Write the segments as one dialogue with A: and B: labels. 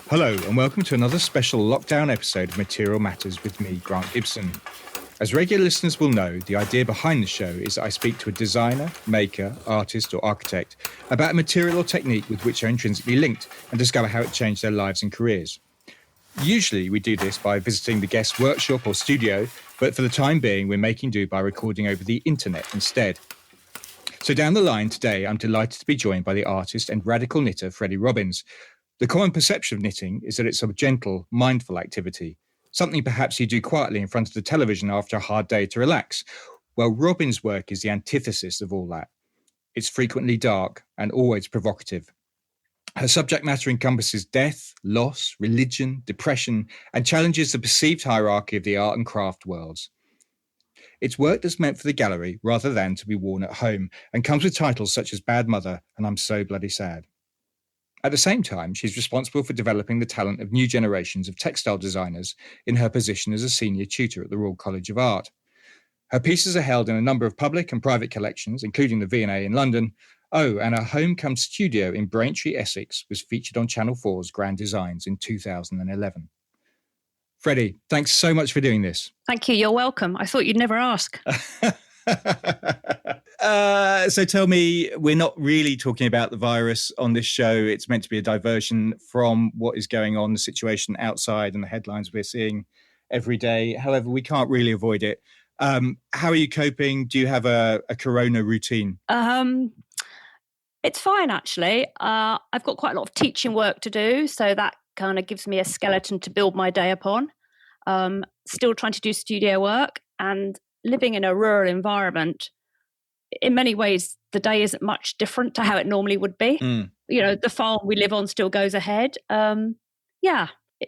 A: Hello and welcome to another special lockdown episode of Material Matters with me, Grant Gibson. As regular listeners will know, the idea behind the show is that I speak to a designer, maker, artist or architect about a material or technique with which they're intrinsically linked and discover how it changed their lives and careers. Usually we do this by visiting the guest's workshop or studio, but for the time being we're making do by recording over the internet instead. So down the line today, I'm delighted to be joined by the artist and radical knitter Freddie Robins. The common perception of knitting is that it's a gentle, mindful activity, something perhaps you do quietly in front of the television after a hard day to relax. Well, Robins' work is the antithesis of all that. It's frequently dark and always provocative. Her subject matter encompasses death, loss, religion, depression, and challenges the perceived hierarchy of the art and craft worlds. It's work that's meant for the gallery rather than to be worn at home and comes with titles such as Bad Mother and I'm So Bloody Sad. At the same time, she's responsible for developing the talent of new generations of textile designers in her position as a senior tutor at the Royal College of Art. Her pieces are held in a number of public and private collections, including the V&A in London. Oh, and her home-come studio in Braintree, Essex, was featured on Channel 4's Grand Designs in 2011. Freddie, thanks so much for doing this.
B: Thank you. You're welcome. I thought you'd never ask.
A: So tell me, we're not really talking about the virus on this show. It's meant to be a diversion from what is going on, the situation outside and the headlines we're seeing every day. However, we can't really avoid it. How are you coping? Do you have a corona routine?
B: It's fine, actually. I've got quite a lot of teaching work to do, so that kind of gives me a skeleton to build my day upon. Still trying to do studio work and living in a rural environment. In many ways, the day isn't much different to how it normally would be. You know, the farm we live on still goes ahead.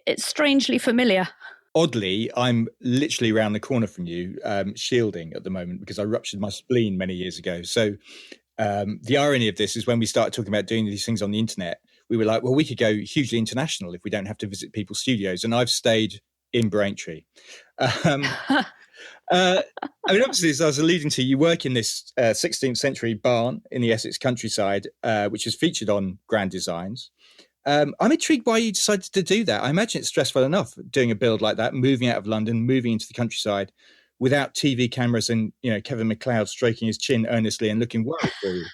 B: It's strangely familiar.
A: Oddly, I'm literally around the corner from you, shielding at the moment because I ruptured my spleen many years ago. So the irony of this is when we started talking about doing these things on the internet, we were like, well, we could go hugely international if we don't have to visit people's studios. And I've stayed in Braintree. Obviously, as I was alluding to, you work in this 16th century barn in the Essex countryside, which is featured on Grand Designs. I'm intrigued why you decided to do that. I imagine it's stressful enough doing a build like that, moving out of London, moving into the countryside without TV cameras and, Kevin McCloud stroking his chin earnestly and looking worried for you.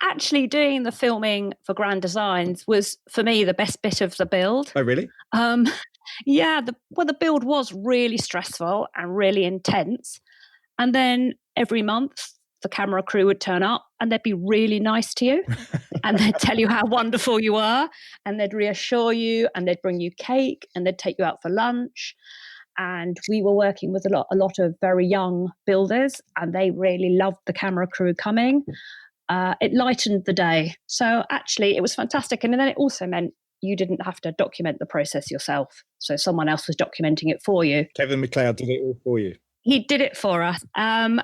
B: Actually, doing the filming for Grand Designs was, for me, the best bit of the build.
A: Oh, really?
B: The build was really stressful and really intense. And then every month, the camera crew would turn up and they'd be really nice to you. And they'd tell you how wonderful you are. And they'd reassure you and they'd bring you cake and they'd take you out for lunch. And we were working with a lot of very young builders and they really loved the camera crew coming. It lightened the day. So actually, it was fantastic. And then it also meant you didn't have to document the process yourself. So someone else was documenting it for you.
A: Kevin McCloud did it all for you.
B: He did it for us. And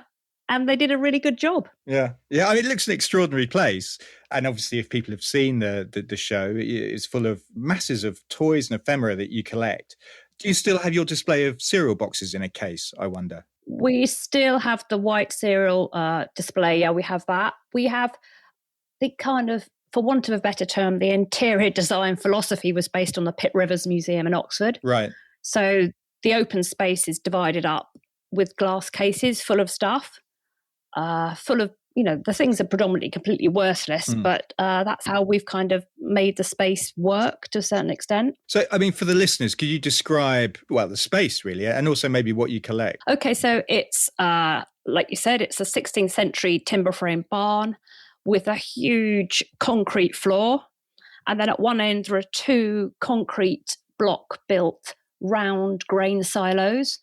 B: they did a really good job.
A: Yeah. I mean, it looks an extraordinary place. And obviously, if people have seen the show, it's full of masses of toys and ephemera that you collect. Do you still have your display of cereal boxes in a case, I wonder?
B: We still have the white cereal display. Yeah, we have that. We have the kind of, for want of a better term, the interior design philosophy was based on the Pitt Rivers Museum in Oxford.
A: Right.
B: So the open space is divided up with glass cases full of stuff, full of, the things are predominantly completely worthless, but that's how we've kind of made the space work to a certain extent.
A: So, I mean, for the listeners, could you describe, the space really, and also maybe what you collect?
B: Okay, so it's, like you said, it's a 16th century timber frame barn with a huge concrete floor. And then at one end, there are two concrete block built round grain silos.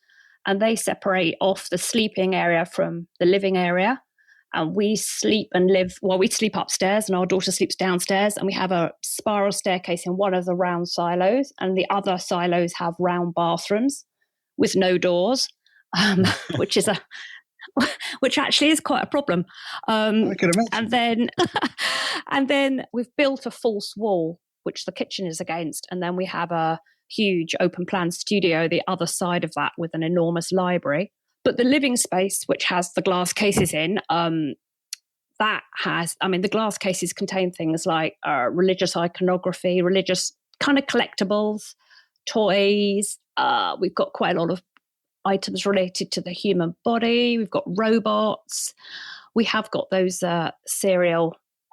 B: And they separate off the sleeping area from the living area. And we sleep and live, we sleep upstairs and our daughter sleeps downstairs. And we have a spiral staircase in one of the round silos. And the other silos have round bathrooms with no doors, which actually is quite a problem.
A: I can imagine.
B: And then we've built a false wall, which the kitchen is against. And then we have a huge open plan studio, the other side of that with an enormous library. But the living space, which has the glass cases in, the glass cases contain things like religious iconography, religious kind of collectibles, toys. We've got quite a lot of items related to the human body. We've got robots. We have got those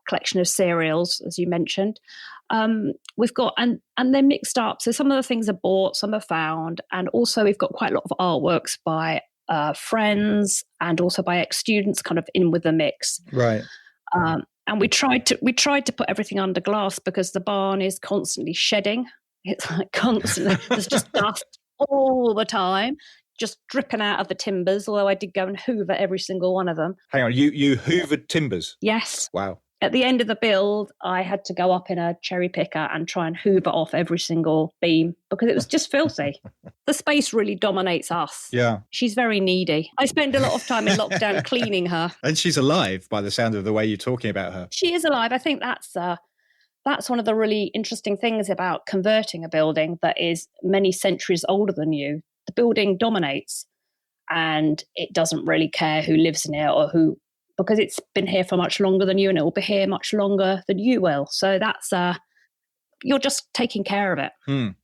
B: collection of cereals, as you mentioned. We've got, and they're mixed up. So some of the things are bought, some are found. And also we've got quite a lot of artworks by friends and also by ex-students kind of in with the mix.
A: Right.
B: And we tried to put everything under glass because the barn is constantly shedding. It's like constantly, there's just dust all the time, just dripping out of the timbers, although I did go and hoover every single one of them.
A: Hang on, you hoovered timbers?
B: Yes.
A: Wow.
B: At the end of the build, I had to go up in a cherry picker and try and hoover off every single beam because it was just filthy. The space really dominates us.
A: Yeah.
B: She's very needy. I spend a lot of time in lockdown cleaning her.
A: And she's alive by the sound of the way you're talking about her.
B: She is alive. I think that's one of the really interesting things about converting a building that is many centuries older than you. The building dominates and it doesn't really care who lives in it or who, because it's been here for much longer than you and it will be here much longer than you will. So that's, you're just taking care of it.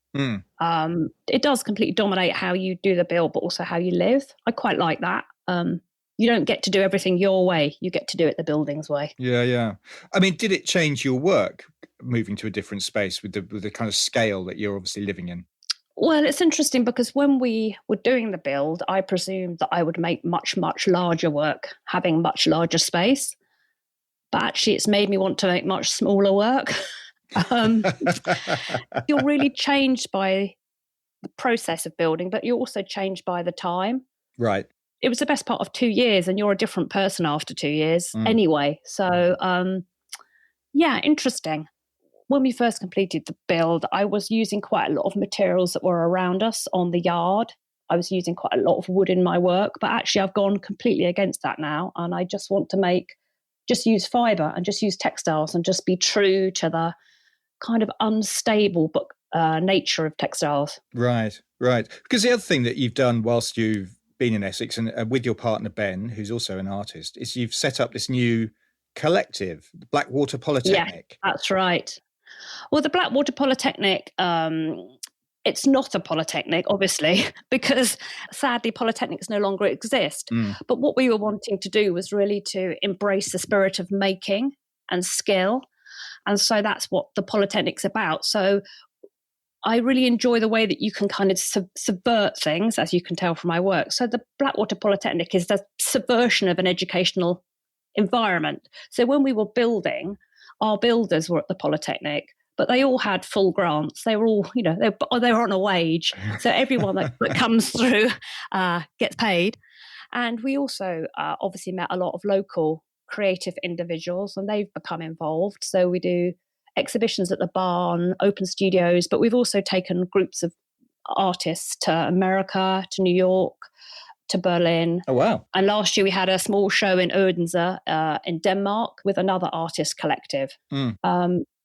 B: It does completely dominate how you do the build, but also how you live. I quite like that. You don't get to do everything your way. You get to do it the building's way.
A: Yeah. I mean, did it change your work moving to a different space with the kind of scale that you're obviously living in?
B: Well, it's interesting because when we were doing the build, I presumed that I would make much, much larger work, having much larger space. But actually, it's made me want to make much smaller work. You're really changed by the process of building, but you're also changed by the time.
A: Right.
B: It was the best part of 2 years, and you're a different person after 2 years anyway. So, interesting. When we first completed the build, I was using quite a lot of materials that were around us on the yard. I was using quite a lot of wood in my work, but actually I've gone completely against that now. And I just want to just use fibre and just use textiles and just be true to the kind of unstable but nature of textiles.
A: Right. Because the other thing that you've done whilst you've been in Essex and with your partner Ben, who's also an artist, is you've set up this new collective, the Blackwater Polytechnic.
B: Yeah, that's right. Well, the Blackwater Polytechnic, it's not a polytechnic, obviously, because sadly polytechnics no longer exist. But what we were wanting to do was really to embrace the spirit of making and skill. And so that's what the Polytechnic's about. So I really enjoy the way that you can kind of subvert things, as you can tell from my work. So the Blackwater Polytechnic is the subversion of an educational environment. So when we were building, our builders were at the Polytechnic, but they all had full grants. They were all, they were on a wage. So everyone that comes through gets paid. And we also obviously met a lot of local creative individuals and they've become involved. So we do exhibitions at the barn, open studios, but we've also taken groups of artists to America, to New York, to Berlin.
A: Oh, wow.
B: And last year we had a small show in Odense in Denmark with another artist collective.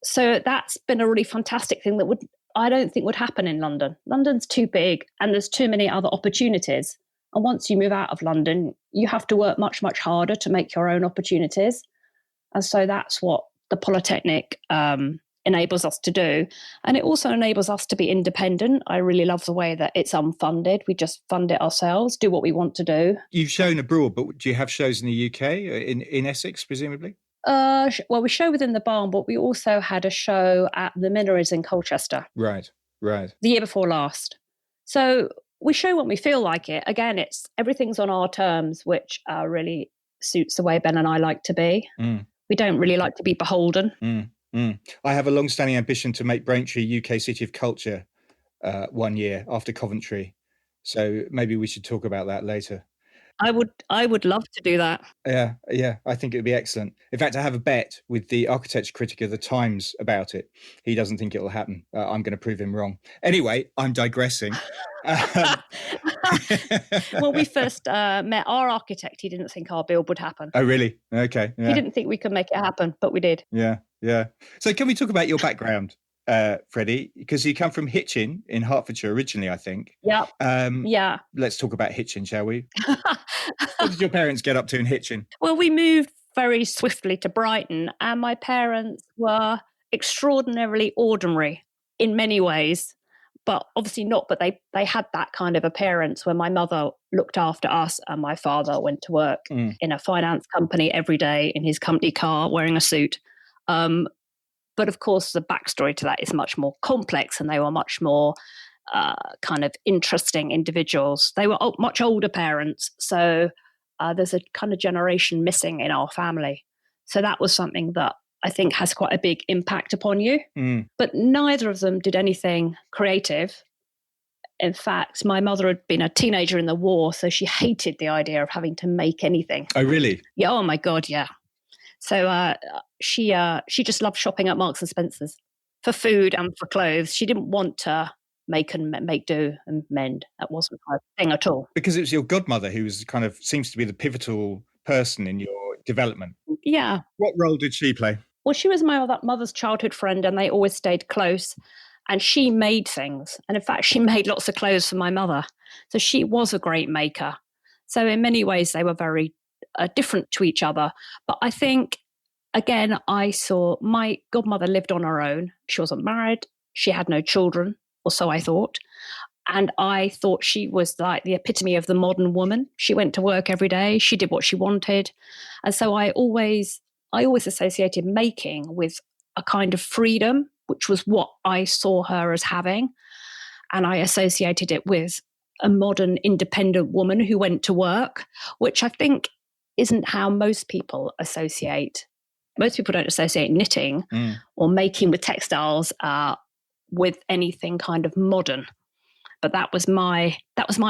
B: So that's been a really fantastic thing that I don't think would happen in London. London's too big and there's too many other opportunities. And once you move out of London, you have to work much, much harder to make your own opportunities. And so that's what the Polytechnic enables us to do. And it also enables us to be independent. I really love the way that it's unfunded. We just fund it ourselves, do what we want to do.
A: You've shown abroad, but do you have shows in the UK, in Essex, presumably?
B: Well, we show within the barn, but we also had a show at the Minories in Colchester.
A: Right.
B: The year before last. So we show when we feel like it. Again, everything's on our terms, which really suits the way Ben and I like to be. We don't really like to be beholden.
A: I have a long-standing ambition to make Braintree UK City of Culture 1 year after Coventry. So maybe we should talk about that later.
B: I would love to do that.
A: Yeah, I think it would be excellent. In fact, I have a bet with the architecture critic of the Times about it. He doesn't think it will happen. I'm going to prove him wrong. Anyway, I'm digressing.
B: When we first met our architect, he didn't think our build would happen.
A: Oh, really? Okay. Yeah.
B: He didn't think we could make it happen, but we did.
A: Yeah. So can we talk about your background, Freddie? Because you come from Hitchin in Hertfordshire originally, I think.
B: Yeah. Yeah.
A: Let's talk about Hitchin, shall we? What did your parents get up to in Hitchin?
B: Well, we moved very swiftly to Brighton, and my parents were extraordinarily ordinary. in many ways, but obviously not. But they had that kind of appearance when my mother looked after us and my father went to work in a finance company every day in his company car wearing a suit. But of course, the backstory to that is much more complex, and they were much more kind of interesting individuals. They were much older parents, so there's a kind of generation missing in our family. So that was something that I think has quite a big impact upon you. But neither of them did anything creative. In fact, my mother had been a teenager in the war, so she hated the idea of having to make anything.
A: Oh, really?
B: Yeah. Oh my God, yeah. So she just loved shopping at Marks and Spencer's for food and for clothes. She didn't want to make do and mend. That wasn't her thing at all.
A: Because it was your godmother who was kind of seems to be the pivotal person in your development.
B: Yeah.
A: What role did she play?
B: Well, she was my mother's childhood friend, and they always stayed close. And she made things. And in fact, she made lots of clothes for my mother. So she was a great maker. So in many ways, they were very different to each other. But I think, again, I saw my godmother lived on her own. She wasn't married. She had no children, or so I thought. And I thought she was like the epitome of the modern woman. She went to work every day. She did what she wanted. And so I always associated making with a kind of freedom, which was what I saw her as having. And I associated it with a modern independent woman who went to work, which I think isn't how most people associate. Most people don't associate knitting or making with textiles with anything kind of modern. But that was my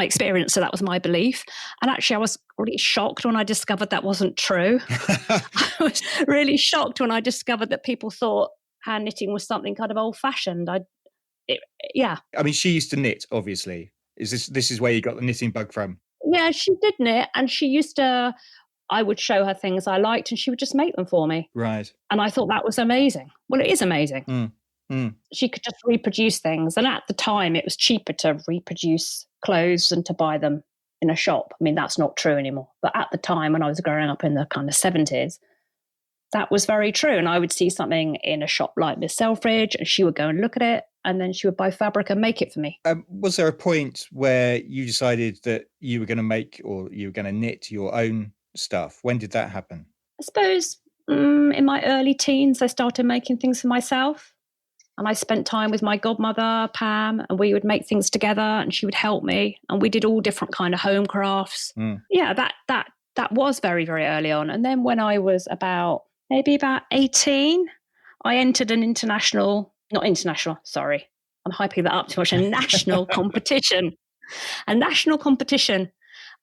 B: experience. So that was my belief. And actually, I was really shocked when I discovered that wasn't true. I was really shocked when I discovered that people thought hand knitting was something kind of old fashioned. Yeah.
A: I mean, she used to knit, obviously. This is where you got the knitting bug from?
B: Yeah, she did knit, and she used to. I would show her things I liked, and she would just make them for me.
A: Right.
B: And I thought that was amazing. Well, it is amazing. She could just reproduce things. And at the time, it was cheaper to reproduce clothes than to buy them in a shop. I mean, that's not true anymore. But at the time, when I was growing up in the kind of 70s, that was very true. And I would see something in a shop like Miss Selfridge, and she would go and look at it, and then she would buy fabric and make it for me.
A: Was there a point where you decided that you were going to make or you were going to knit your own stuff? When did that happen?
B: I suppose in my early teens, I started making things for myself. And I spent time with my godmother, Pam, and we would make things together, and she would help me. And we did all different kind of home crafts. Yeah, that was very, very early on. And then when I was about 18, I entered an national competition, a national competition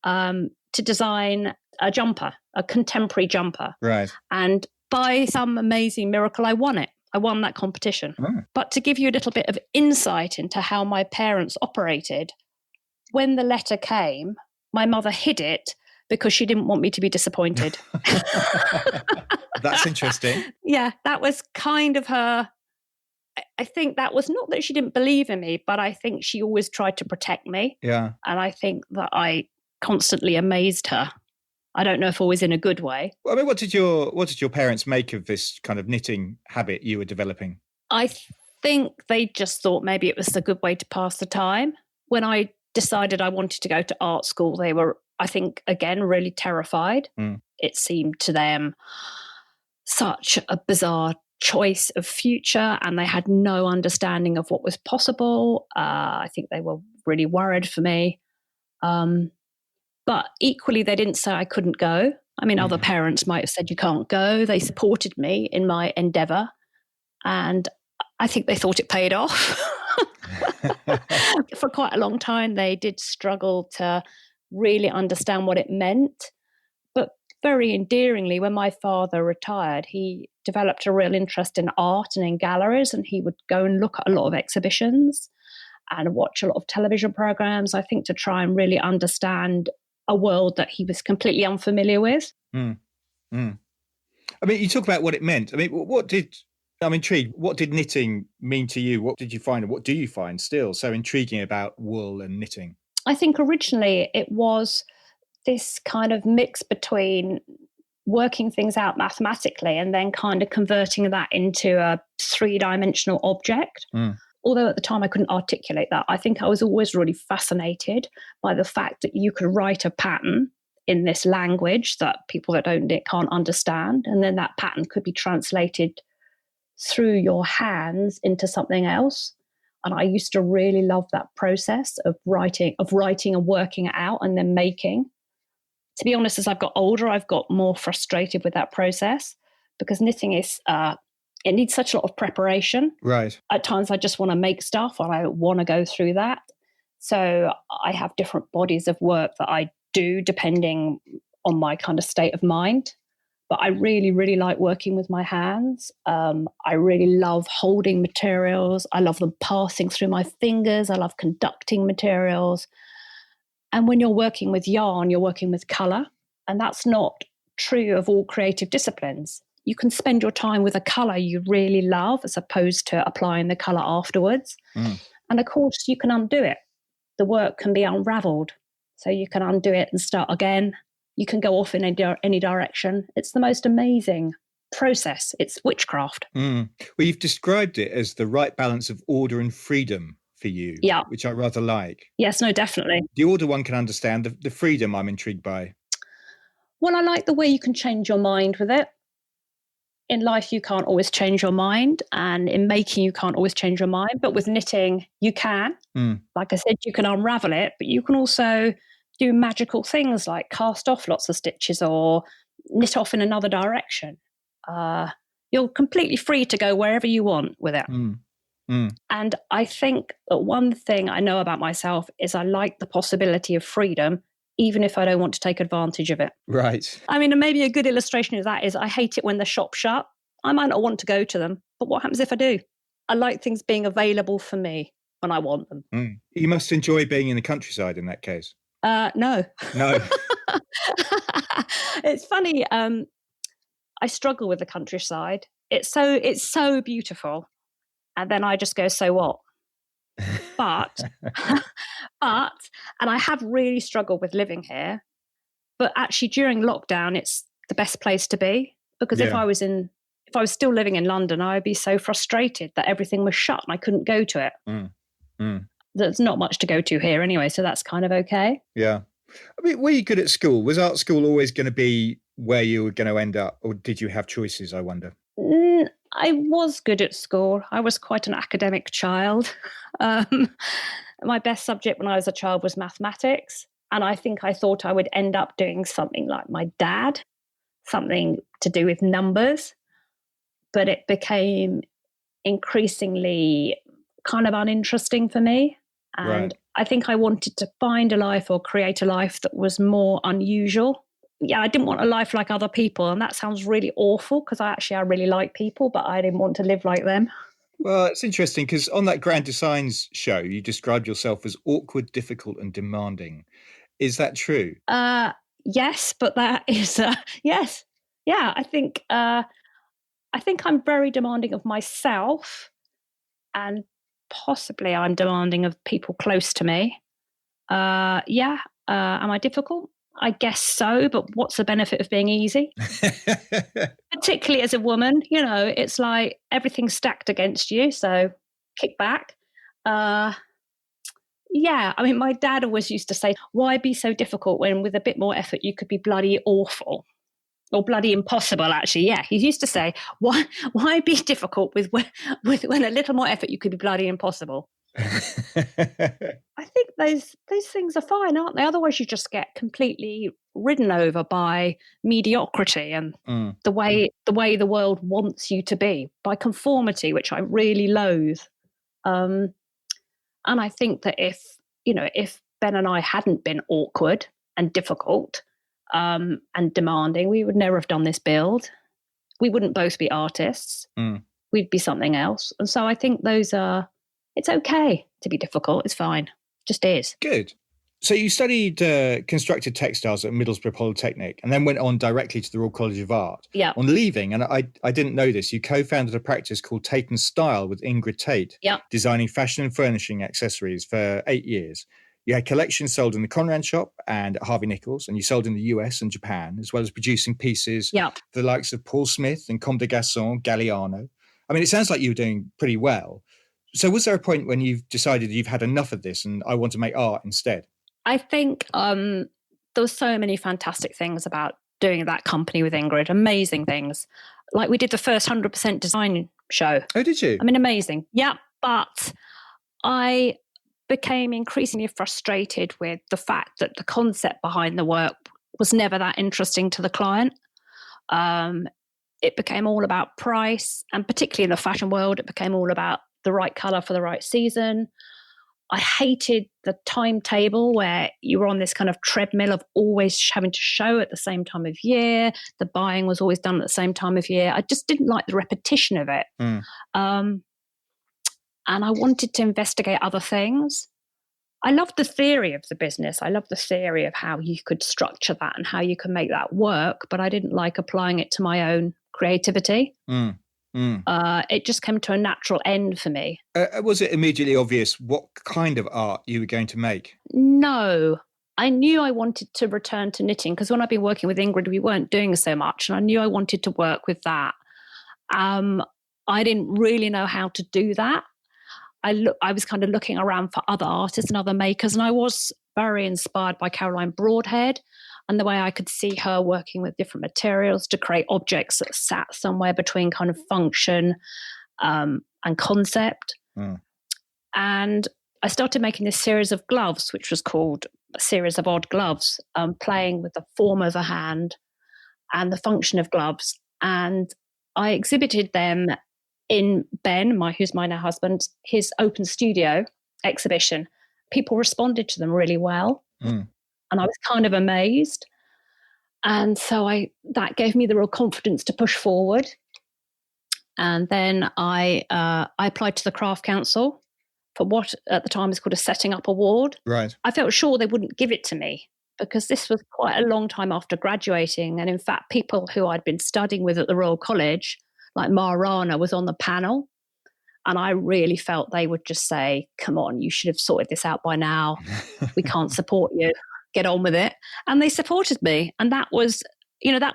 B: to design a jumper, a contemporary jumper.
A: Right.
B: And by some amazing miracle, I won it. I won that competition. But to give you a little bit of insight into how my parents operated, when the letter came, my mother hid it because she didn't want me to be disappointed.
A: That's interesting.
B: Yeah, that was kind of her. I think that was not that she didn't believe in me, but I think she always tried to protect me.
A: Yeah.
B: And I think that I constantly amazed her. I don't know if always in a good way.
A: Well, I mean, what did your parents make of this kind of knitting habit you were developing?
B: I think they just thought maybe it was a good way to pass the time. When I decided I wanted to go to art school, they were, I think, again, really terrified. It seemed to them such a bizarre choice of future, and they had no understanding of what was possible. I think they were really worried for me. But equally, they didn't say I couldn't go. I mean, other parents might have said you can't go. They supported me in my endeavour, and I think they thought it paid off. For quite a long time, they did struggle to really understand what it meant. But very endearingly, when my father retired, he developed a real interest in art and in galleries, and he would go and look at a lot of exhibitions and watch a lot of television programmes, I think, to try and really understand a world that he was completely unfamiliar with.
A: I mean, you talk about what it meant. I mean, I'm intrigued. What did knitting mean to you? What did you find, and what do you find still so intriguing about wool and knitting?
B: I think originally it was this kind of mix between working things out mathematically and then kind of converting that into a three-dimensional object. although at the time I couldn't articulate that, I think I was always really fascinated by the fact that you could write a pattern in this language that people that don't can't understand, and then that pattern could be translated through your hands into something else. And I used to really love that process of writing and working it out and then making. To be honest, as I've got older, I've got more frustrated with that process, because knitting is it needs such a lot of preparation.
A: Right.
B: At times I just want to make stuff and I want to go through that. So I have different bodies of work that I do depending on my kind of state of mind. But I really, really like working with my hands. I really love holding materials. I love them passing through my fingers. I love conducting materials. And when you're working with yarn, you're working with colour. And that's not true of all creative disciplines. You can spend your time with a colour you really love as opposed to applying the colour afterwards. And of course, you can undo it. The work can be unravelled. So you can undo it and start again. You can go off in any direction. It's the most amazing process. It's witchcraft.
A: Well, you've described it as the right balance of order and freedom for you, which I rather like.
B: Yes, no, definitely.
A: The order one can understand, the freedom I'm intrigued by.
B: Well, I like the way you can change your mind with it. In life, you can't always change your mind, and in making, you can't always change your mind. But with knitting, you can. Like I said, you can unravel it, but you can also do magical things like cast off lots of stitches or knit off in another direction. You're completely free to go wherever you want with it. And I think that one thing I know about myself is I like the possibility of freedom, even if I don't want to take advantage of it.
A: Right.
B: I mean, and maybe a good illustration of that is I hate it when the shop's shut. I might not want to go to them, but what happens if I do? I like things being available for me when I want them.
A: You must enjoy being in the countryside in that case.
B: No.
A: No.
B: It's funny. I struggle with the countryside. It's so beautiful. And then I just go, so what? But, and I have really struggled with living here, but actually during lockdown, it's the best place to be, because if I was still living in London, I would be so frustrated that everything was shut and I couldn't go to it. There's not much to go to here anyway, so that's kind of okay.
A: Yeah. I mean, were you good at school? Was art school always going to be where you were going to end up, or did you have choices, I wonder?
B: I was good at school. I was quite an academic child. My best subject when I was a child was mathematics. And I think I thought I would end up doing something like my dad, something to do with numbers. But it became increasingly kind of uninteresting for me. And I think I wanted to find a life or create a life that was more unusual. Yeah, I didn't want a life like other people. And that sounds really awful, because I really like people, but I didn't want to live like them.
A: Well, it's interesting because on that Grand Designs show, you described yourself as awkward, difficult and demanding. Is that true?
B: Yes, but that is, yes. Yeah, I think I'm very demanding of myself, and possibly I'm demanding of people close to me. Am I difficult? I guess so, but what's the benefit of being easy? Particularly as a woman, it's like everything's stacked against you, so kick back. I mean, my dad always used to say, why be so difficult when with a bit more effort you could be bloody awful? Or bloody impossible, actually. Yeah, he used to say, why be difficult with when a little more effort you could be bloody impossible? I think those things are fine, aren't they? Otherwise, you just get completely ridden over by mediocrity and the way the world wants you to be, by conformity, which I really loathe. And I think that if Ben and I hadn't been awkward and difficult and demanding, we would never have done this build. We wouldn't both be artists. We'd be something else. And so I think it's okay to be difficult. It's fine. Just is.
A: Good. So you studied constructed textiles at Middlesbrough Polytechnic and then went on directly to the Royal College of Art.
B: Yeah.
A: On leaving, and I didn't know this, you co-founded a practice called Tate and Style with Ingrid Tate, designing fashion and furnishing accessories for 8 years. You had collections sold in the Conran shop and at Harvey Nichols, and you sold in the US and Japan, as well as producing pieces for the likes of Paul Smith and Comme des Garçons, Galliano. I mean, it sounds like you were doing pretty well. So was there a point when you've decided you've had enough of this and I want to make art instead?
B: I think there were so many fantastic things about doing that company with Ingrid, amazing things. Like we did the first 100% design show.
A: Oh, did you?
B: I mean, amazing. Yeah, but I became increasingly frustrated with the fact that the concept behind the work was never that interesting to the client. It became all about price, and particularly in the fashion world, it became all about the right colour for the right season. I hated the timetable where you were on this kind of treadmill of always having to show at the same time of year. The buying was always done at the same time of year. I just didn't like the repetition of it. And I wanted to investigate other things. I loved the theory of the business. I loved the theory of how you could structure that and how you could make that work, but I didn't like applying it to my own creativity. It just came to a natural end for me.
A: Was it immediately obvious what kind of art you were going to make?
B: No. I knew I wanted to return to knitting because when I've been working with Ingrid, we weren't doing so much, and I knew I wanted to work with that. I didn't really know how to do that. I was kind of looking around for other artists and other makers, and I was very inspired by Caroline Broadhead and the way I could see her working with different materials to create objects that sat somewhere between kind of function and concept. And I started making this series of gloves, which was called a series of odd gloves, playing with the form of a hand and the function of gloves. And I exhibited them in Ben, who's my now husband, his open studio exhibition. People responded to them really well. And I was kind of amazed. And so that gave me the real confidence to push forward. And then I applied to the Craft Council for what at the time was called a Setting Up Award.
A: Right.
B: I felt sure they wouldn't give it to me because this was quite a long time after graduating. And in fact, people who I'd been studying with at the Royal College, like Ma Rana, was on the panel. And I really felt they would just say, come on, you should have sorted this out by now. We can't support you. Get on with it. And they supported me. And that was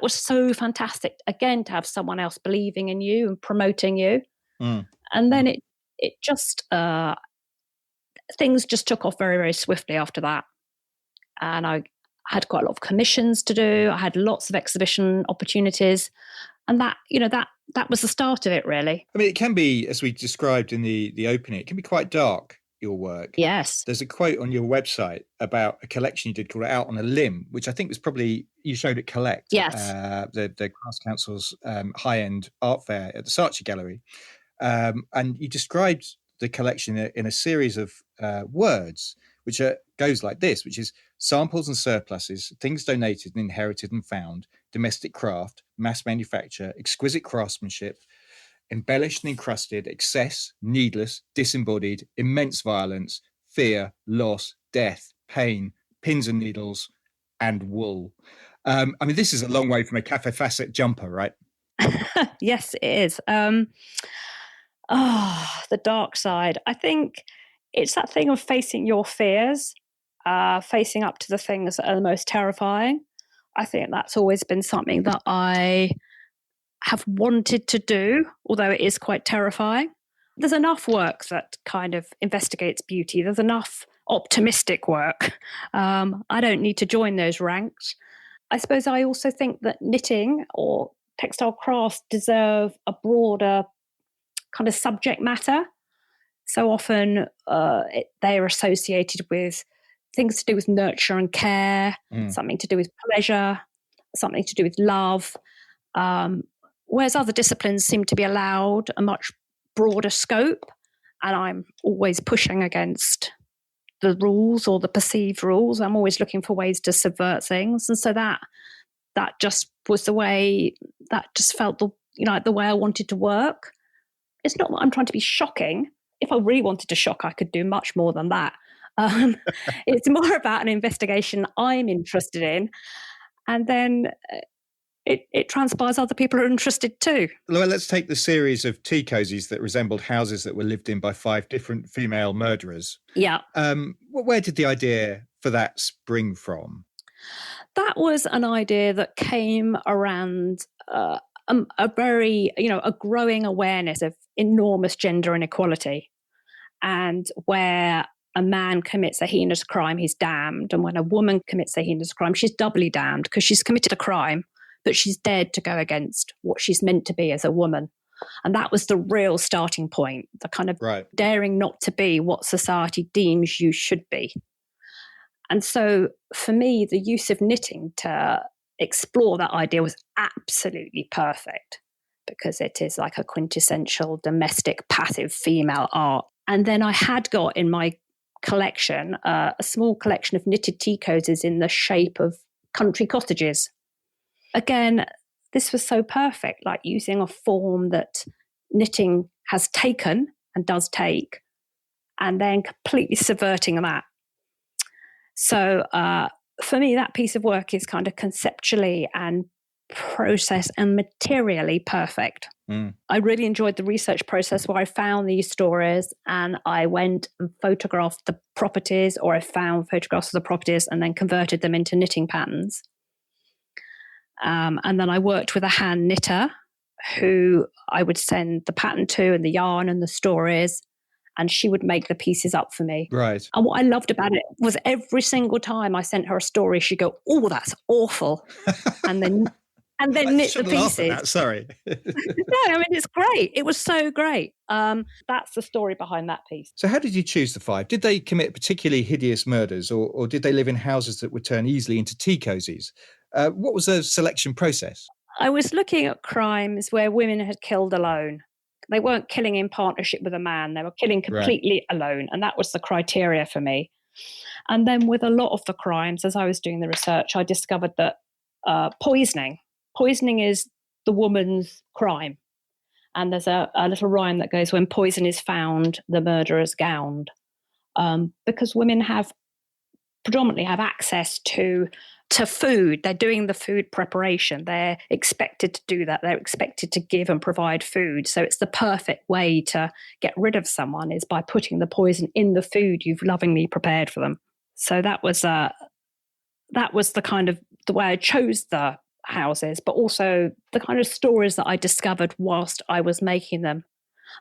B: so fantastic, again, to have someone else believing in you and promoting you. And then it just, things just took off very, very swiftly after that. And I had quite a lot of commissions to do. I had lots of exhibition opportunities. And that was the start of it, really.
A: I mean, it can be, as we described in the opening, it can be quite dark, your work.
B: Yes.
A: There's a quote on your website about a collection you did called Out on a Limb, which I think was probably, you showed at Collect.
B: Yes.
A: The Crafts Council's high-end art fair at the Saatchi Gallery. And you described the collection in a series of words, which goes like this, which is samples and surpluses, things donated and inherited and found, domestic craft, mass manufacture, exquisite craftsmanship, embellished and encrusted, excess, needless, disembodied, immense violence, fear, loss, death, pain, pins and needles, and wool. I mean, this is a long way from a Kaffe Fassett jumper, right?
B: Yes, it is. The dark side. I think it's that thing of facing your fears, facing up to the things that are the most terrifying. I think that's always been something that I have wanted to do, although it is quite terrifying. There's enough work that kind of investigates beauty. There's enough optimistic work. I don't need to join those ranks. I suppose I also think that knitting or textile crafts deserve a broader kind of subject matter. So often they are associated with things to do with nurture and care, something to do with pleasure, something to do with love, whereas other disciplines seem to be allowed a much broader scope. And I'm always pushing against the rules or the perceived rules. I'm always looking for ways to subvert things. And so that just was the way, that just felt the way I wanted to work. It's not that I'm trying to be shocking. If I really wanted to shock, I could do much more than that. It's more about an investigation I'm interested in. And then it transpires other people are interested too.
A: Well, let's take the series of tea cozies that resembled houses that were lived in by 5 different female murderers.
B: Yeah.
A: Where did the idea for that spring from?
B: That was an idea that came around a very, a growing awareness of enormous gender inequality. And where a man commits a heinous crime, he's damned. And when a woman commits a heinous crime, she's doubly damned because she's committed a crime, but she's dared to go against what she's meant to be as a woman. And that was the real starting point, the kind of daring not to be what society deems you should be. And so for me, the use of knitting to explore that idea was absolutely perfect, because it is like a quintessential domestic, passive female art. And then I had got in my collection a small collection of knitted tea cozies in the shape of country cottages. Again, this was so perfect, like using a form that knitting has taken and does take, and then completely subverting that. So for me, that piece of work is kind of conceptually and process and materially perfect. I really enjoyed the research process where I found these stories and I went and photographed the properties, or I found photographs of the properties and then converted them into knitting patterns. And then I worked with a hand knitter who I would send the pattern to and the yarn and the stories, and she would make the pieces up for me.
A: Right.
B: And what I loved about it was every single time I sent her a story, she'd go, "Oh, that's awful," and then knit the pieces.
A: That, sorry.
B: No, I mean, it's great. It was so great. That's the story behind that piece.
A: So how did you choose the 5? Did they commit particularly hideous murders, or did they live in houses that would turn easily into tea cozies? What was the selection process?
B: I was looking at crimes where women had killed alone. They weren't killing in partnership with a man. They were killing completely alone. And that was the criteria for me. And then with a lot of the crimes, as I was doing the research, I discovered that poisoning is the woman's crime. And there's a little rhyme that goes, "When poison is found, the murderer's gowned." Because women predominantly have access to food. They're doing the food preparation. They're expected to do that. They're expected to give and provide food. So it's the perfect way to get rid of someone, is by putting the poison in the food you've lovingly prepared for them. So that was the kind of the way I chose the houses, but also the kind of stories that I discovered whilst I was making them.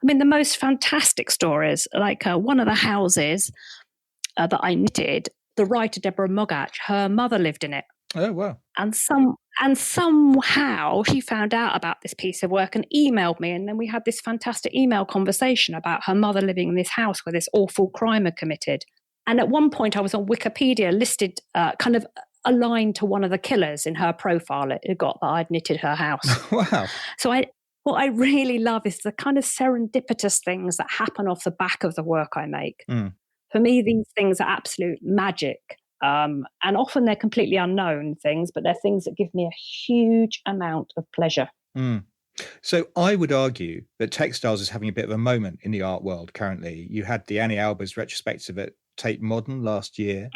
B: I mean, the most fantastic stories, like one of the houses that I knitted, the writer Deborah Mogach, her mother lived in it.
A: Oh, wow.
B: And somehow she found out about this piece of work and emailed me. And then we had this fantastic email conversation about her mother living in this house where this awful crime had committed. And at one point I was on Wikipedia listed kind of aligned to one of the killers in her profile. It got that I'd knitted her house.
A: Wow.
B: So what I really love is the kind of serendipitous things that happen off the back of the work I make. For me, these things are absolute magic. And often they're completely unknown things, but they're things that give me a huge amount of pleasure.
A: So I would argue that textiles is having a bit of a moment in the art world currently. You had the Annie Albers retrospective at Tate Modern last year.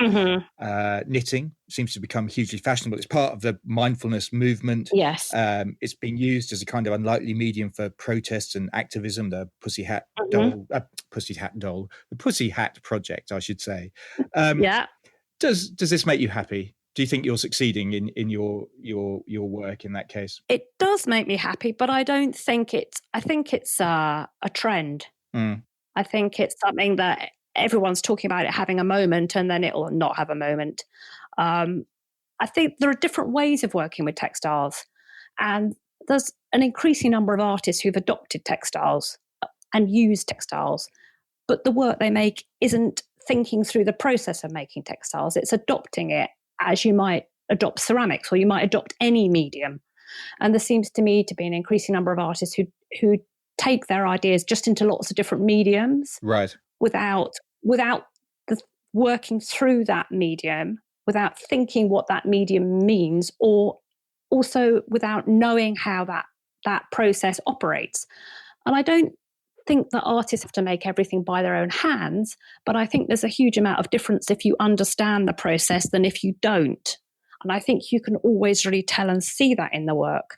A: Knitting seems to become hugely fashionable. It's part of the mindfulness movement.
B: Yes.
A: It's being used as a kind of unlikely medium for protests and activism. The Pussy Hat Doll, the Pussy Hat Project, I should say.
B: Yeah.
A: Does this make you happy? Do you think you're succeeding in your work in that case?
B: It does make me happy, but I don't think I think it's a trend. I think it's something that everyone's talking about it having a moment, and then it'll not have a moment. I think there are different ways of working with textiles, and there's an increasing number of artists who've adopted textiles and used textiles, but the work they make isn't thinking through the process of making textiles. It's adopting it as you might adopt ceramics, or you might adopt any medium. And there seems to me to be an increasing number of artists who take their ideas just into lots of different mediums,
A: right? Without
B: working through that medium, without thinking what that medium means, or also without knowing how that process operates. And I don't think that artists have to make everything by their own hands, but I think there's a huge amount of difference if you understand the process than if you don't. And I think you can always really tell and see that in the work.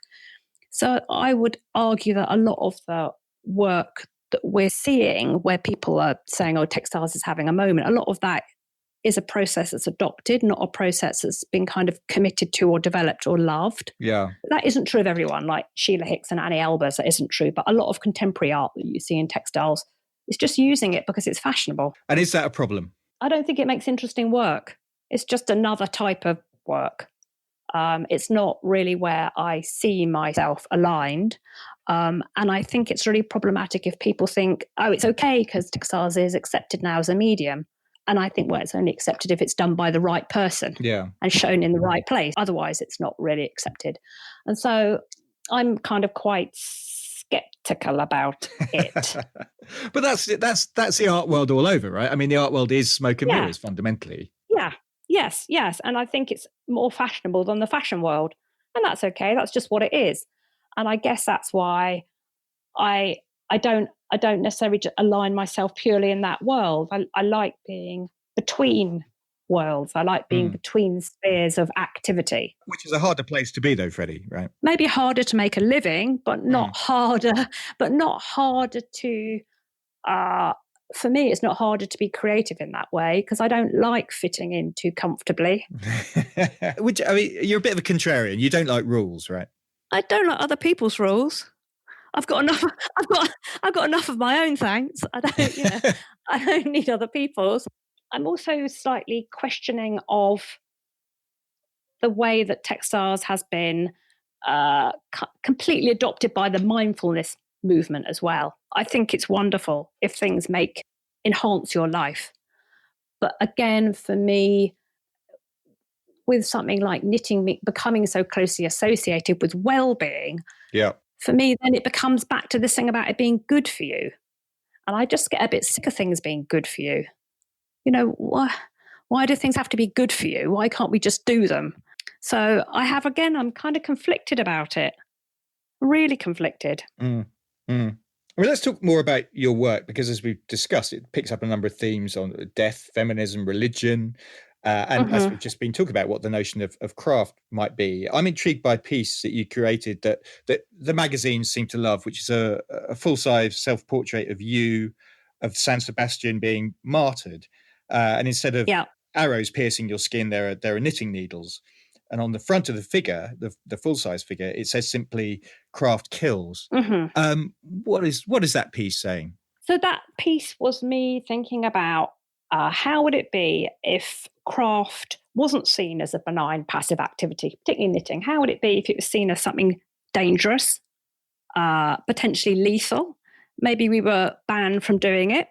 B: So I would argue that a lot of the work that we're seeing where people are saying, oh, textiles is having a moment, a lot of that is a process that's adopted, not a process that's been kind of committed to or developed or loved.
A: Yeah.
B: That isn't true of everyone, like Sheila Hicks and Annie Albers, that isn't true. But a lot of contemporary art that you see in textiles It's just using it because it's fashionable.
A: And is that a problem?
B: I don't think it makes interesting work. It's just another type of work. It's not really where I see myself aligned. And I think it's really problematic if people think, oh, it's okay because textiles is accepted now as a medium. And I think, well, it's only accepted if it's done by the right person and shown in the right place. Otherwise, it's not really accepted. And so I'm kind of quite skeptical about it.
A: But that's the art world all over, right? I mean, the art world is smoke and mirrors fundamentally.
B: Yeah. Yes. And I think it's more fashionable than the fashion world. And that's okay. That's just what it is. And I guess that's why I don't necessarily align myself purely in that world. I like being between worlds. I like being between spheres of activity.
A: Which is a harder place to be though, Freddie, right?
B: Maybe harder to make a living, but not harder to, for me, it's not harder to be creative in that way because I don't like fitting in too comfortably.
A: Which, I mean, you're a bit of a contrarian. You don't like rules, right?
B: I don't like other people's rules. I've got enough. I've got enough of my own. Thanks. I don't need other people's. I'm also slightly questioning of the way that textiles has been completely adopted by the mindfulness movement as well. I think it's wonderful if things enhance your life. But again, for me, with something like knitting becoming so closely associated with well-being, for me, then it becomes back to this thing about it being good for you. And I just get a bit sick of things being good for you. You know, why do things have to be good for you? Why can't we just do them? So I'm kind of conflicted about it. Really conflicted.
A: Well, let's talk more about your work because as we've discussed, it picks up a number of themes on death, feminism, religion, and as we've just been talking about what the notion of craft might be. I'm intrigued by a piece that you curated that the magazines seem to love, which is a full-size self-portrait of you, of San Sebastian being martyred. And instead of arrows piercing your skin, there are knitting needles. And on the front of the figure, the full-size figure, it says simply "Craft kills." What is that piece saying?
B: So that piece was me thinking about how would it be if craft wasn't seen as a benign passive activity, particularly knitting? How would it be if it was seen as something dangerous, potentially lethal? Maybe we were banned from doing it.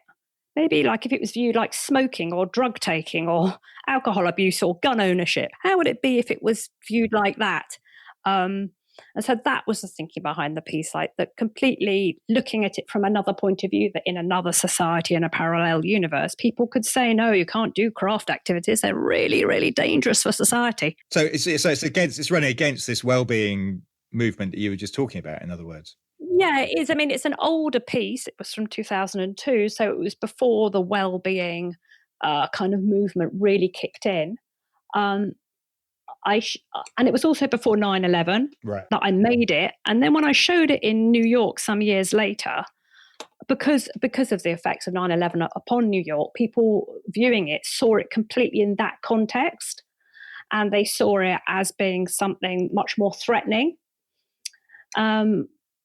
B: Maybe like if it was viewed like smoking or drug taking or alcohol abuse or gun ownership, how would it be if it was viewed like that? And so that was the thinking behind the piece, like that completely looking at it from another point of view, that in another society, in a parallel universe, people could say, no, you can't do craft activities. They're really, really dangerous for society.
A: So it's running against this well-being movement that you were just talking about, in other words.
B: Yeah, it is. I mean, it's an older piece. It was from 2002. So it was before the well-being kind of movement really kicked in. And it was also before 9/11 that I made it. And then when I showed it in New York some years later, because of the effects of 9/11 upon New York, people viewing it saw it completely in that context. And they saw it as being something much more threatening.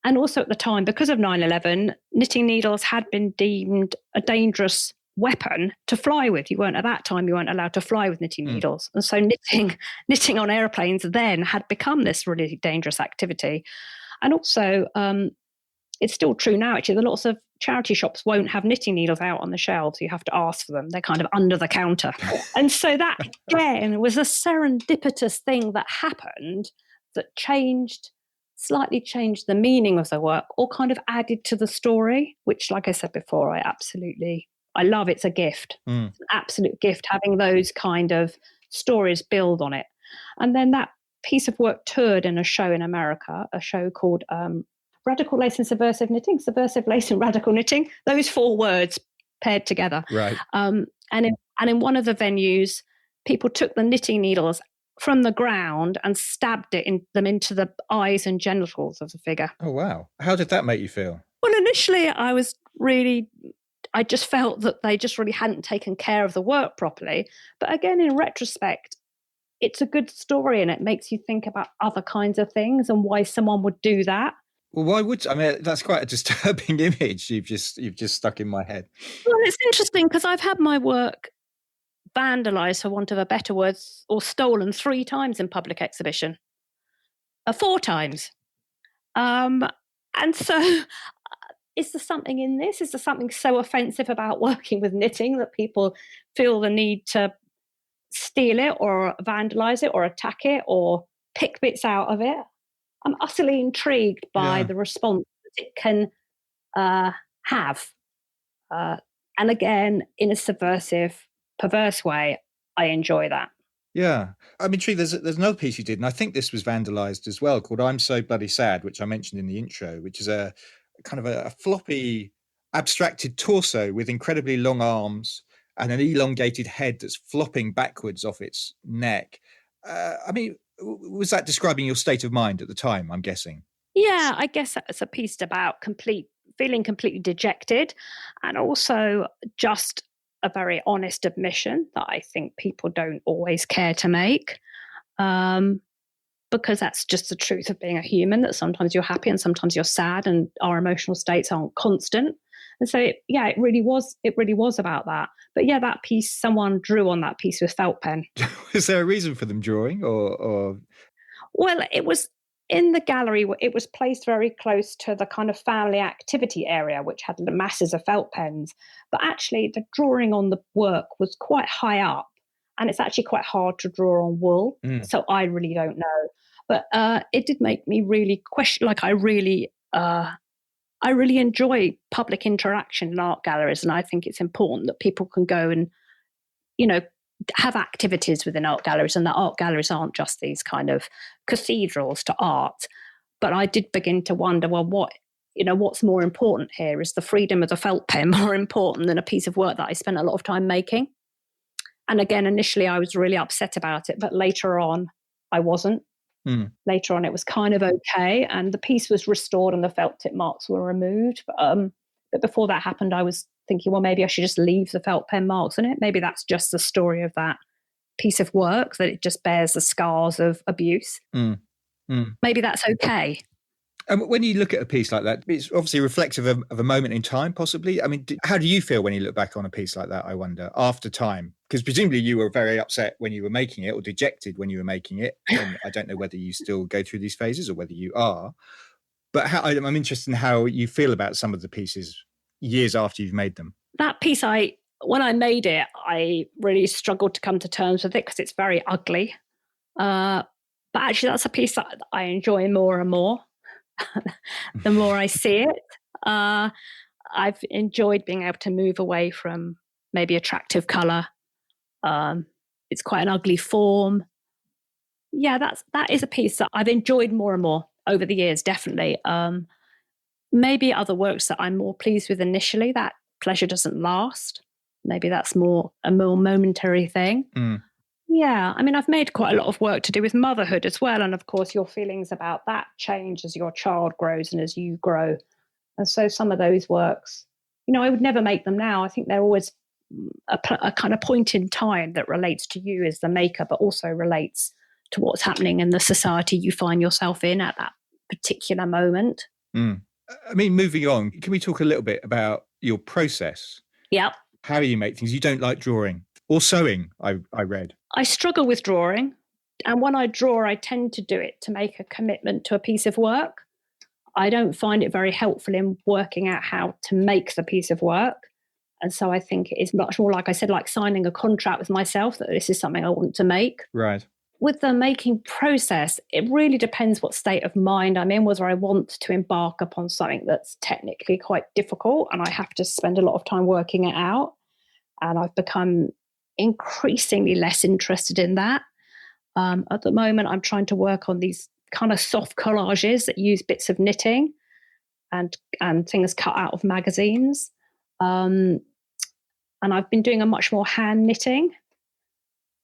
B: And also at the time, because of 9/11, knitting needles had been deemed a dangerous weapon to fly with. At that time, you weren't allowed to fly with knitting needles. And so knitting on airplanes then had become this really dangerous activity. And also, it's still true now, actually. Lots of charity shops won't have knitting needles out on the shelves. You have to ask for them. They're kind of under the counter. And so that, again, was a serendipitous thing that happened that slightly changed the meaning of the work or kind of added to the story, which, like I said before, I love. It's a gift. It's an absolute gift having those kind of stories build on it. And then that piece of work toured in a show in America, a show called Radical Lace and Subversive Knitting, Subversive Lace and Radical Knitting, those 4 words paired together.
A: Right.
B: And in one of the venues, people took the knitting needles from the ground and stabbed them into the eyes and genitals of the figure.
A: Oh, wow. How did that make you feel?
B: Well, initially I just felt that they just really hadn't taken care of the work properly. But again, in retrospect, it's a good story and it makes you think about other kinds of things and why someone would do that.
A: Well, why would I mean that's quite a disturbing image you've just stuck in my head.
B: Well, it's interesting because I've had my work vandalised, for want of a better word, or stolen 3 times in public exhibition. 4 times. And so is there something in this? Is there something so offensive about working with knitting that people feel the need to steal it or vandalise it or attack it or pick bits out of it? I'm utterly intrigued by the response that it can have. And again, in a subversive, perverse way, I enjoy that.
A: Yeah. I'm intrigued. There's another piece you did, and I think this was vandalised as well, called I'm So Bloody Sad, which I mentioned in the intro, which is a kind of a floppy, abstracted torso with incredibly long arms and an elongated head that's flopping backwards off its neck. I mean, was that describing your state of mind at the time, I'm guessing?
B: Yeah, I guess that's a piece about feeling completely dejected, and also just a very honest admission that I think people don't always care to make. Because that's just the truth of being a human, that sometimes you're happy and sometimes you're sad, and our emotional states aren't constant. And so it really was about that. But yeah, that piece, someone drew on that piece with felt pen.
A: Was there a reason for them drawing or?
B: Well, it was in the gallery. It was placed very close to the kind of family activity area, which had the masses of felt pens. But actually, the drawing on the work was quite high up, and it's actually quite hard to draw on wool. So I really don't know. But it did make me really question. Like I really enjoy public interaction in art galleries, and I think it's important that people can go and, have activities within art galleries, and that art galleries aren't just these kind of cathedrals to art. But I did begin to wonder, well, what's more important here? Is the freedom of the felt pen more important than a piece of work that I spent a lot of time making? And again, initially I was really upset about it, but later on I wasn't. Later on it was kind of okay, and the piece was restored and the felt tip marks were removed. But before that happened, I was thinking, well, maybe I should just leave the felt pen marks on it. Maybe that's just the story of that piece of work, that it just bears the scars of abuse. Maybe that's okay.
A: And when you look at a piece like that, it's obviously reflective of a moment in time, possibly. I mean, how do you feel when you look back on a piece like that, I wonder, after time? Because presumably you were very upset when you were making it, or dejected when you were making it. And I don't know whether you still go through these phases or whether you are. But I'm interested in how you feel about some of the pieces years after you've made them.
B: That piece, when I made it, I really struggled to come to terms with it because it's very ugly. But actually, that's a piece that I enjoy more and more. The more I see it, I've enjoyed being able to move away from maybe attractive colour. It's quite an ugly form. Yeah, that is a piece that I've enjoyed more and more over the years, definitely. Maybe other works that I'm more pleased with initially, that pleasure doesn't last. Maybe that's a more momentary thing. Yeah, I mean, I've made quite a lot of work to do with motherhood as well. And of course, your feelings about that change as your child grows and as you grow. And so some of those works, I would never make them now. I think they're always a kind of point in time that relates to you as the maker, but also relates to what's happening in the society you find yourself in at that particular moment.
A: I mean, moving on, can we talk a little bit about your process?
B: Yep.
A: How you make things? You don't like drawing or sewing, I read.
B: I struggle with drawing. And when I draw, I tend to do it to make a commitment to a piece of work. I don't find it very helpful in working out how to make the piece of work. And so I think it is much more, like I said, like signing a contract with myself that this is something I want to make.
A: Right.
B: With the making process, it really depends what state of mind I'm in, whether I want to embark upon something that's technically quite difficult and I have to spend a lot of time working it out. And I've become increasingly less interested in that. At the moment, I'm trying to work on these kind of soft collages that use bits of knitting and things cut out of magazines. And I've been doing a much more hand knitting,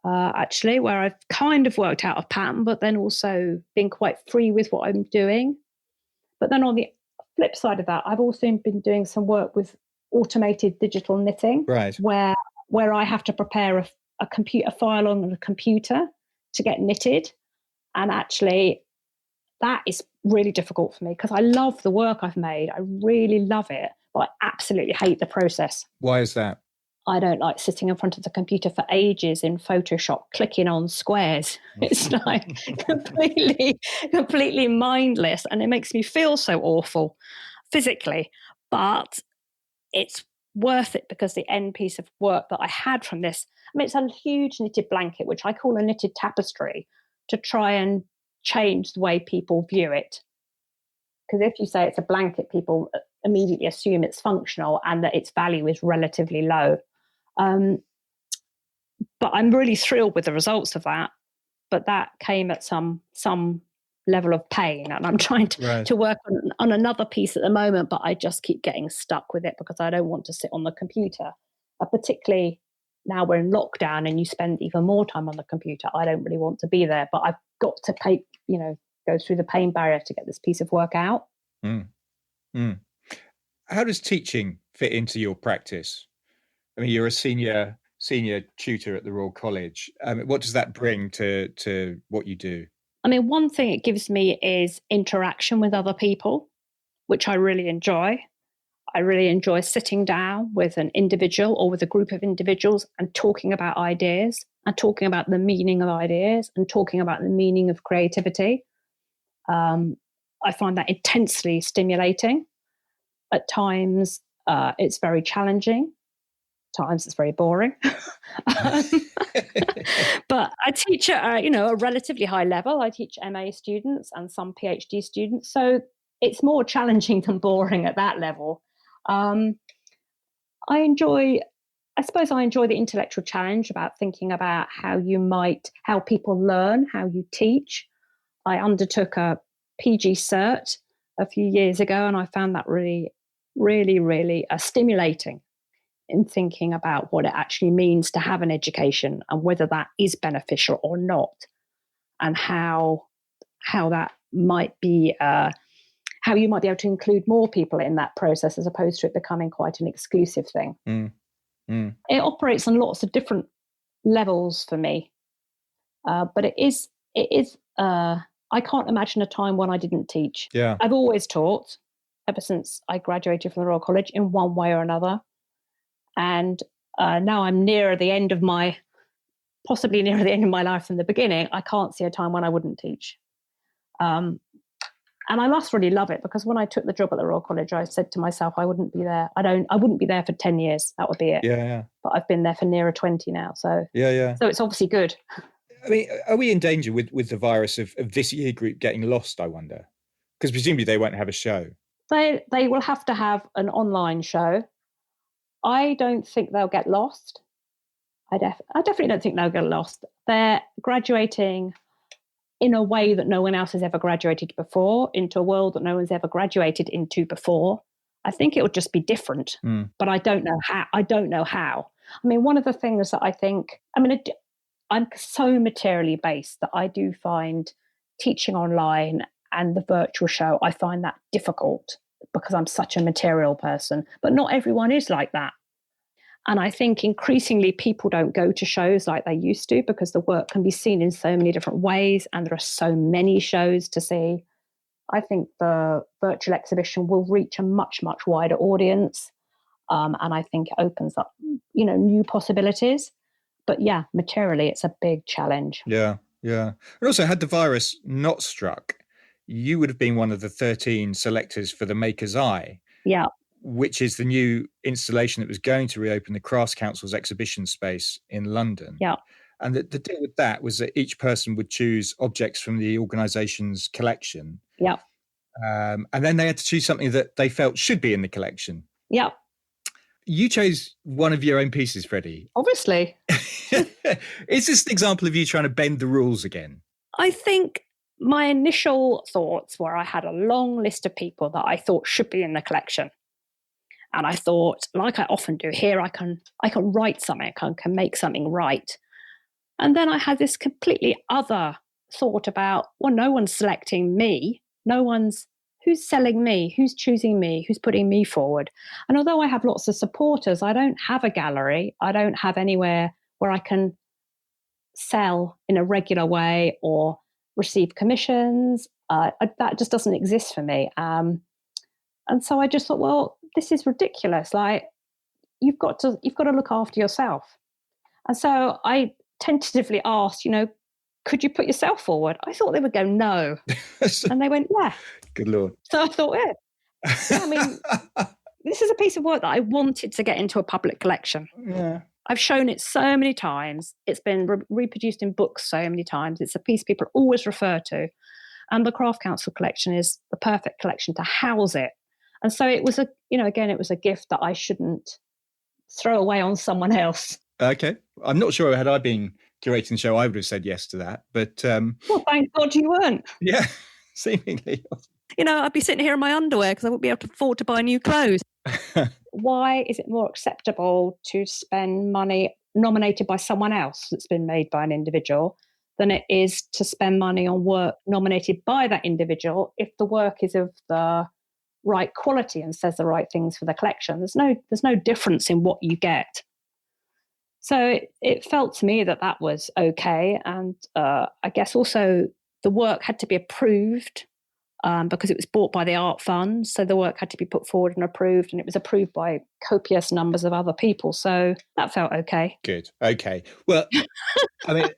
B: actually, where I've kind of worked out a pattern, but then also been quite free with what I'm doing. But then on the flip side of that, I've also been doing some work with automated digital knitting,
A: right,
B: where I have to prepare a computer file on a computer to get knitted. And actually, that is really difficult for me because I love the work I've made. I really love it, but I absolutely hate the process.
A: Why is that?
B: I don't like sitting in front of the computer for ages in Photoshop, clicking on squares. It's like completely mindless, and it makes me feel so awful physically. But it's worth it because the end piece of work that I had from this, I mean, it's a huge knitted blanket, which I call a knitted tapestry, to try and change the way people view it. Because if you say it's a blanket, people immediately assume it's functional and that its value is relatively low. But I'm really thrilled with the results of that. But that came at some level of pain, and I'm trying to work on another piece at the moment, but I just keep getting stuck with it because I don't want to sit on the computer, particularly now we're in lockdown and you spend even more time on the computer. I don't really want to be there, but I've got to go through the pain barrier to get this piece of work out.
A: How does teaching fit into your practice? I mean, you're a senior tutor at the Royal College. What does that bring to what you do?
B: I mean, one thing it gives me is interaction with other people, which I really enjoy. I really enjoy sitting down with an individual or with a group of individuals and talking about ideas and talking about the meaning of ideas and talking about the meaning of creativity. I find that intensely stimulating. At times, it's very challenging. Times it's very boring. But I teach at a relatively high level. I teach MA students and some PhD students. So it's more challenging than boring at that level. I suppose I enjoy the intellectual challenge about thinking about how people learn, how you teach. I undertook a PG cert a few years ago, and I found that really, really, really stimulating in thinking about what it actually means to have an education and whether that is beneficial or not, and how that might be, how you might be able to include more people in that process as opposed to it becoming quite an exclusive thing. It operates on lots of different levels for me, but it is. I can't imagine a time when I didn't teach.
A: Yeah,
B: I've always taught ever since I graduated from the Royal College in one way or another. And now I'm possibly nearer the end of my life than the beginning. I can't see a time when I wouldn't teach. And I must really love it because when I took the job at the Royal College, I said to myself, I wouldn't be there. I wouldn't be there for 10 years. That would be it.
A: Yeah.
B: But I've been there for nearer 20 now. So
A: yeah.
B: So it's obviously good.
A: I mean, are we in danger with the virus of this year group getting lost, I wonder? Because presumably they won't have a show.
B: They will have to have an online show. I don't think they'll get lost. I definitely don't think they'll get lost. They're graduating in a way that no one else has ever graduated before, into a world that no one's ever graduated into before. I think it will just be different, but I don't know how. I mean, one of the things that I'm so materially based that I do find teaching online and the virtual show, I find that difficult because I'm such a material person, but not everyone is like that. And I think increasingly people don't go to shows like they used to because the work can be seen in so many different ways and there are so many shows to see. I think the virtual exhibition will reach a much, much wider audience. And I think it opens up, new possibilities. But yeah, materially, it's a big challenge.
A: Yeah. And also, had the virus not struck, you would have been one of the 13 selectors for the Maker's Eye.
B: Yeah.
A: Which is the new installation that was going to reopen the Crafts Council's exhibition space in London.
B: Yeah.
A: And the deal with that was that each person would choose objects from the organisation's collection.
B: Yeah.
A: And then they had to choose something that they felt should be in the collection.
B: Yeah.
A: You chose one of your own pieces, Freddie.
B: Obviously.
A: Is this an example of you trying to bend the rules again?
B: I think my initial thoughts were I had a long list of people that I thought should be in the collection. And I thought, like I often do here, I can write something, I can make something right. And then I had this completely other thought about, well, no one's selecting me. Who's selling me? Who's choosing me? Who's putting me forward? And although I have lots of supporters, I don't have a gallery. I don't have anywhere where I can sell in a regular way or receive commissions. That just doesn't exist for me. And so I just thought, well, this is ridiculous. Like, you've got to look after yourself. And so I tentatively asked, could you put yourself forward? I thought they would go, no. And they went, yeah.
A: Good Lord.
B: So I thought, yeah, I mean, this is a piece of work that I wanted to get into a public collection.
A: Yeah.
B: I've shown it so many times. It's been reproduced in books so many times. It's a piece people always refer to. And the Craft Council collection is the perfect collection to house it. And so it was it was a gift that I shouldn't throw away on someone else.
A: Okay. I'm not sure, had I been curating the show, I would have said yes to that. But
B: well, thank God you weren't.
A: Yeah, seemingly.
B: I'd be sitting here in my underwear because I wouldn't be able to afford to buy new clothes. Why is it more acceptable to spend money nominated by someone else that's been made by an individual than it is to spend money on work nominated by that individual if the work is of the right quality and says the right things for the collection? There's no difference in what you get. So it felt to me that was okay. And I guess also the work had to be approved because it was bought by the Art Fund. So the work had to be put forward and approved, and it was approved by copious numbers of other people. So that felt okay.
A: Good. Okay. Well, I mean...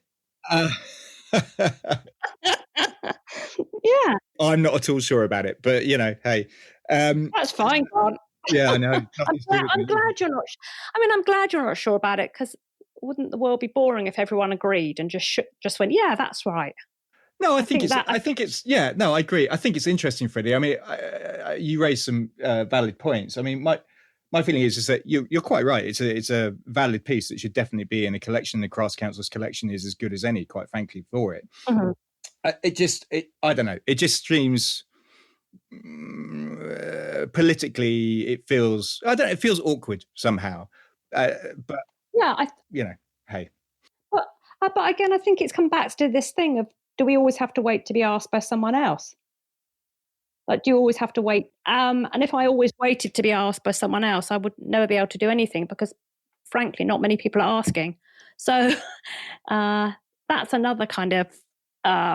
B: yeah.
A: I'm not at all sure about it, but, hey.
B: That's fine, Grant.
A: Yeah, I know.
B: I'm glad you're not... I'm glad you're not sure about it, because wouldn't the world be boring if everyone agreed and just went, yeah, that's right?
A: No, I think it's yeah, no, I agree. I think it's interesting, Freddie. I mean, you raised some valid points. I mean, my feeling is that you're quite right. It's a valid piece that should definitely be in a collection. The Crafts Council's collection is as good as any, quite frankly, for it. Mm-hmm. I don't know. It just seems politically, it feels awkward somehow. But
B: yeah,
A: hey.
B: But again, I think it's come back to this thing of, do we always have to wait to be asked by someone else? Like, do you always have to wait? And if I always waited to be asked by someone else, I would never be able to do anything, because, frankly, not many people are asking. So that's another kind of,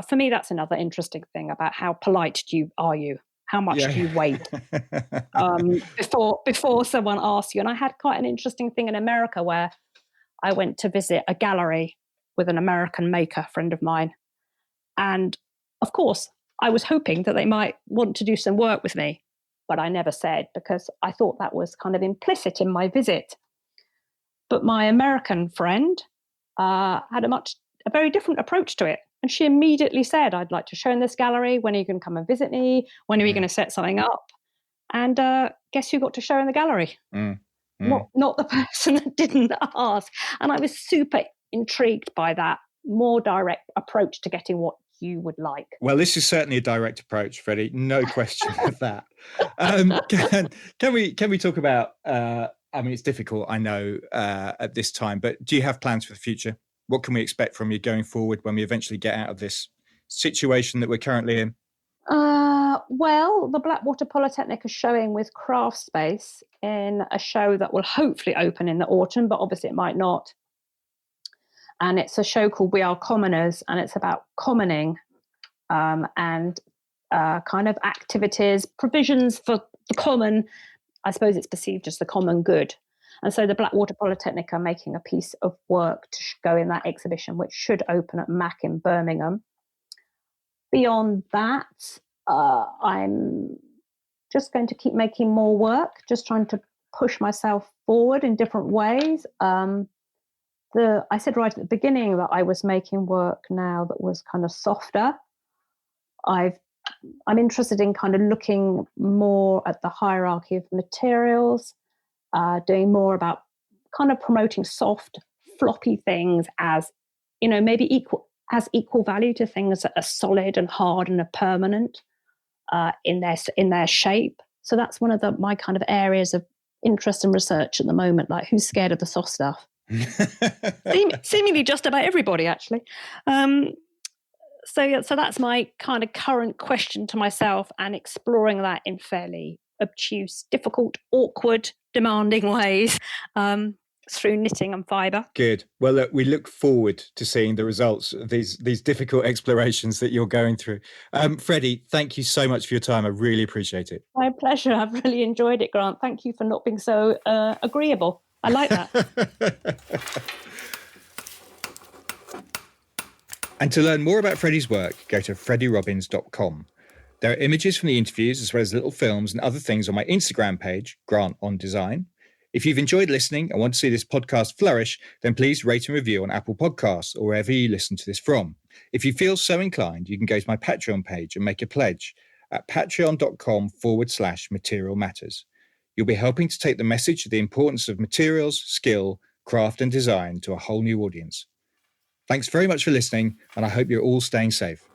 B: for me, that's another interesting thing about how polite are you? How much do you wait before someone asks you? And I had quite an interesting thing in America where I went to visit a gallery with an American maker friend of mine. And of course, I was hoping that they might want to do some work with me, but I never said, because I thought that was kind of implicit in my visit. But my American friend had a very different approach to it. And she immediately said, I'd like to show in this gallery. When are you going to come and visit me? When are we going to set something up? And guess who got to show in the gallery? Not the person that didn't ask. And I was super intrigued by that more direct approach to getting what you would like.
A: Well, this is certainly a direct approach, Freddie. No question of that. Can we talk about? It's difficult, I know, at this time. But do you have plans for the future? What can we expect from you going forward when we eventually get out of this situation that we're currently in?
B: Well, the Blackwater Polytechnic is showing with Craft Space in a show that will hopefully open in the autumn, but obviously it might not. And it's a show called We Are Commoners, and it's about commoning and kind of activities, provisions for the common. I suppose it's perceived as the common good. And so the Blackwater Polytechnic are making a piece of work to go in that exhibition, which should open at MAC in Birmingham. Beyond that, I'm just going to keep making more work, just trying to push myself forward in different ways. I said right at the beginning that I was making work now that was kind of softer. I'm interested in kind of looking more at the hierarchy of materials, doing more about kind of promoting soft, floppy things as, maybe equal value to things that are solid and hard and are permanent in their shape. So that's one of my kind of areas of interest and research at the moment. Like, who's scared of the soft stuff? Seemingly just about everybody, actually. So that's my kind of current question to myself, and exploring that in fairly obtuse, difficult, awkward, demanding ways. through knitting and fibre.
A: Good. Well, look, we look forward to seeing the results of these difficult explorations that you're going through. Freddie, thank you so much for your time. I really appreciate it.
B: My pleasure. I've really enjoyed it, Grant. Thank you for not being so agreeable. I like that.
A: And to learn more about Freddie's work, go to freddierobins.com. There are images from the interviews as well as little films and other things on my Instagram page, Grant on Design. If you've enjoyed listening and want to see this podcast flourish, then please rate and review on Apple Podcasts or wherever you listen to this from. If you feel so inclined, you can go to my Patreon page and make a pledge at patreon.com/material matters. You'll be helping to take the message of the importance of materials, skill, craft and design to a whole new audience. Thanks very much for listening, and I hope you're all staying safe.